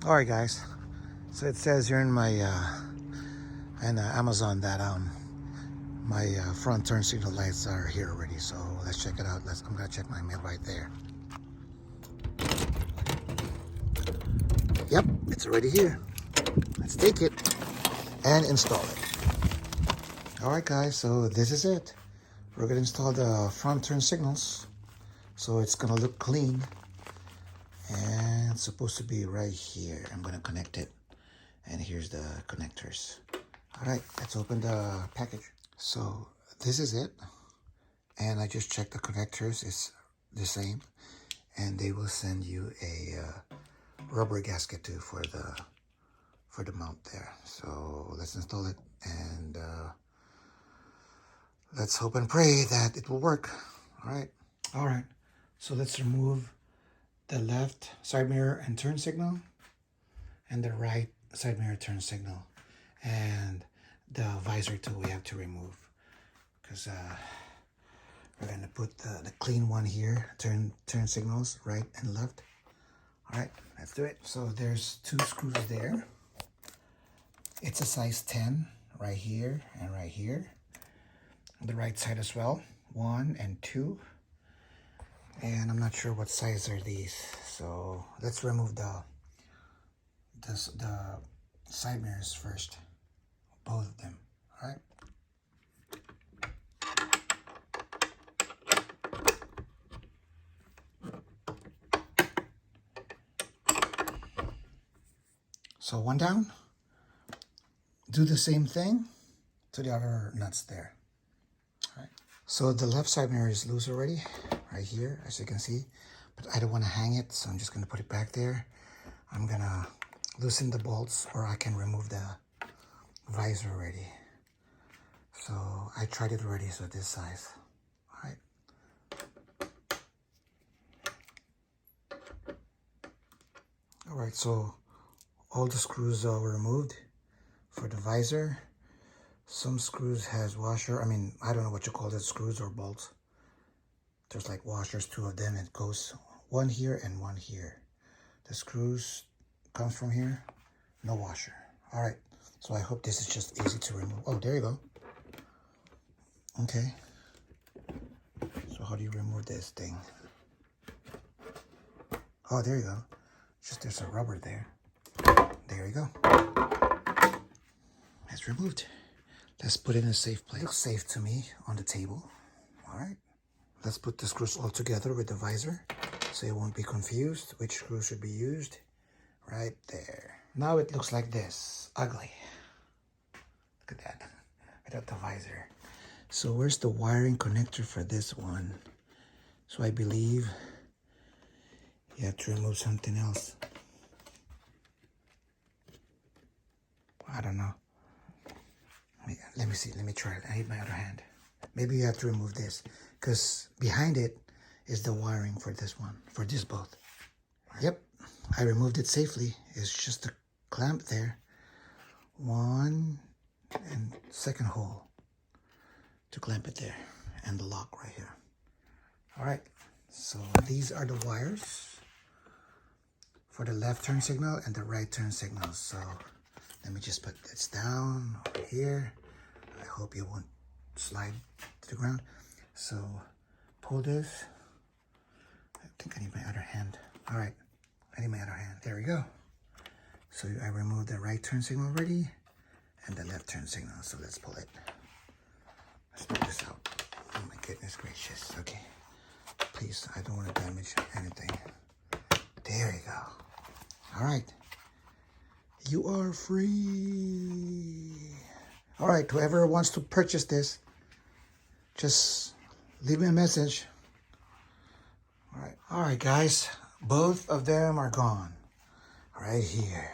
All right, guys. So it says here in my Amazon that my front turn signal lights are here already. So let's check it out. I'm gonna check my mail right there. Yep, it's already here. Let's take it and install it. All right, guys. So this is it. We're gonna install the front turn signals. So it's gonna look clean, and it's supposed to be right here. I'm gonna connect it, and here's the connectors. All right, let's open the package. So this is it, and I just checked the connectors. It's the same, and they will send you a rubber gasket too for the mount there. So let's install it, and let's hope and pray that it will work. All right. So let's remove the left side mirror and turn signal, and the right side mirror turn signal, and the visor too we have to remove, because we're gonna put the clean one here, turn signals right and left. All right, let's do it. So there's 2 screws there. It's a size 10 right here and right here. On the right side as well, 1 and 2. And I'm not sure what size are these. So let's remove the side mirrors first, both of them. All right. So one down. Do the same thing to the other nuts there. All right. So the left side mirror is loose already, right here, as you can see. But I don't want to hang it, so I'm just going to put it back there. I'm going to loosen the bolts, or I can remove the visor already. So I tried it already, so this size. All right. All right, so all the screws were removed for the visor. Some screws has washer. I mean, I don't know what you call it, screws or bolts. There's like washers, 2 of them. It goes one here and one here. The screws comes from here, no washer. All right, so I hope this is just easy to remove. Oh, there you go. Okay. So how do you remove this thing? Oh, there you go. Just there's a rubber there. There you go. It's removed. Let's put it in a safe place. It looks safe to me on the table. All right. Let's put the screws all together with the visor so you won't be confused which screw should be used. Right there. Now it looks like this. Ugly. Look at that. Without the visor. So where's the wiring connector for this one? So I believe you have to remove something else. I don't know. Let me see. Let me try it. I need my other hand. Maybe you have to remove this, because behind it is the wiring for this one, for this both. Yep, I removed it safely. It's just a clamp there. 1 and 2nd hole to clamp it there, and the lock right here. All right, so these are the wires for the left turn signal and the right turn signal. So let me just put this down over here. I hope you won't slide to the ground. So pull this. I think I need my other hand. All right, I need my other hand. There we go. So I removed the right turn signal already and the left turn signal. So let's pull it. Let's pull this out. Oh my goodness gracious. Okay. Please, I don't want to damage anything. There you go. All right. You are free. All right, whoever wants to purchase this, just leave me a message. All right, guys. Both of them are gone. Right here.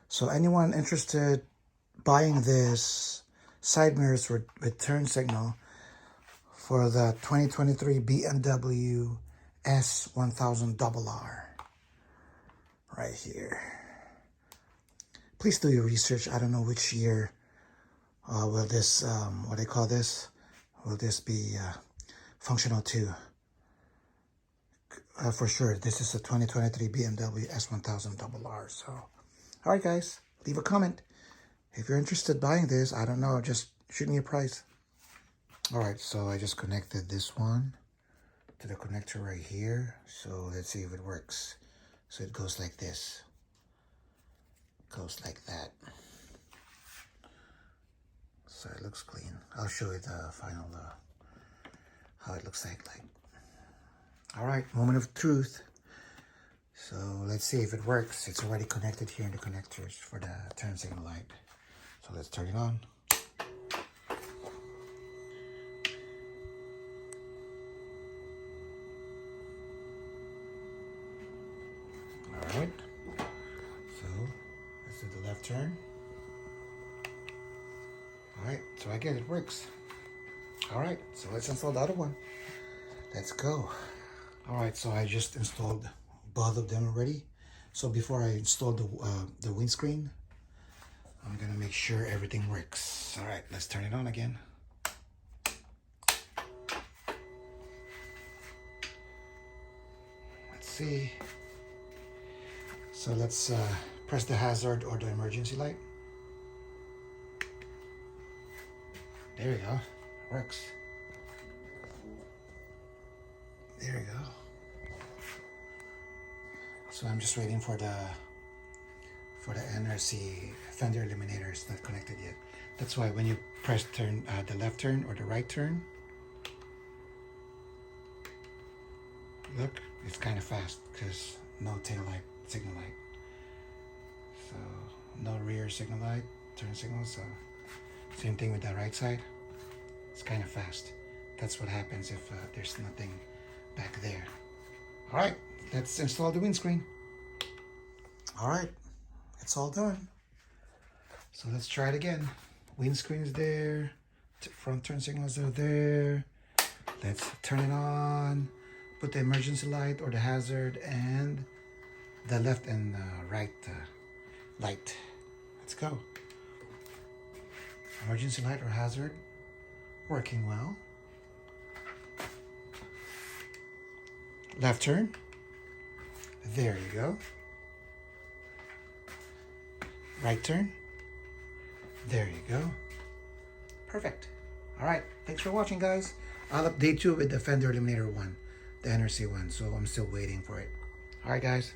So anyone interested buying this side mirrors with turn signal for the 2023 BMW S1000RR. Right here. Please do your research. I don't know which year will this, what they call this, will this be functional to. for sure. This is a 2023 BMW S1000RR. So, all right, guys, leave a comment. If you're interested in buying this, I don't know, just shoot me a price. All right, so I just connected this one to the connector right here. So let's see if it works. So it goes like this. Goes like that. So it looks clean. I'll show you the final, how it looks like. All right, moment of truth. So let's see if it works. It's already connected here in the connectors for the turn signal light. So let's turn it on. All right, so let's do the left turn. All right, so again, it works. All right, so let's install the other one. Let's go. All right, so I just installed both of them already. So before I install the windscreen, I'm gonna make sure everything works. All right, let's turn it on again. Let's see. So let's press the hazard or the emergency light. There you go, works. There you go. So I'm just waiting for the NRC fender eliminator. It's not connected yet. That's why when you press turn the left turn or the right turn, look, it's kind of fast because no tail light, signal light. So no rear signal light, turn signal. So same thing with the right side. It's kind of fast. That's what happens if there's nothing back there. All right, let's install the windscreen. All right, it's all done. So let's try it again. Windscreen is there. Front turn signals are there. Let's turn it on. Put the emergency light or the hazard and the left and right light. Let's go. Emergency light or hazard working well. Left turn. There you go. Right turn. There you go. Perfect. All right. Thanks for watching, guys. I'll update you with the fender eliminator one, the NRC one. So I'm still waiting for it. All right, guys.